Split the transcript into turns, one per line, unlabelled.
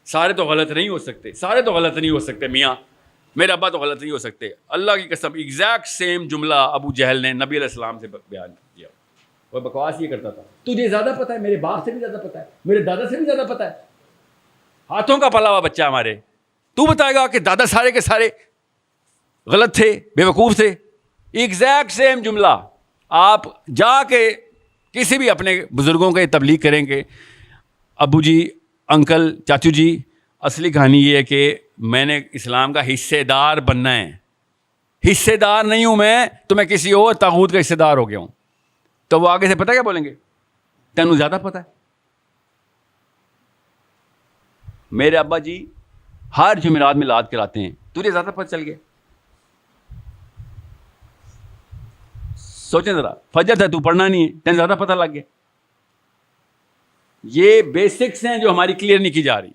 सारे तो गलत नहीं हो सकते, सारे तो गलत नहीं हो सकते मियाँ, मेरे अब्बा तो गलत नहीं हो सकते। अल्लाह की कसम एग्जैक्ट सेम जुमला अबू जहल ने नबी अलैहिस्सलाम से बयान किया। और बकवास ये करता था, तुझे ज़्यादा पता है, मेरे बाप से भी ज़्यादा पता है, मेरे दादा से भी ज़्यादा पता है, हाथों का पला हुआ बच्चा हमारे, तू बताएगा कि दादा सारे के सारे गलत थे, बेवकूफ़ थे। एग्जैक्ट सेम जुमला आप जाके किसी भी अपने बुज़ुर्गों के तबलीग करेंगे, अबू जी, अंकल, चाचू जी, असली कहानी ये है कि मैंने इस्लाम का हिस्सेदार बनना है, हिस्सेदार नहीं हूं मैं तो मैं किसी और तागूत का हिस्सेदार हो गया हूं। तो वो आगे से पता क्या बोलेंगे, तेनू ज़्यादा पता है। मेरे अब्बा जी हर जुमेरात में लाद कराते हैं, तुझे ज़्यादा पता चल गया। सोचें ज़रा, फजर था तू पढ़ना नहीं है, तेन ज़्यादा पता लग गया। ये बेसिक्स हैं जो हमारी क्लियर नहीं की जा रही।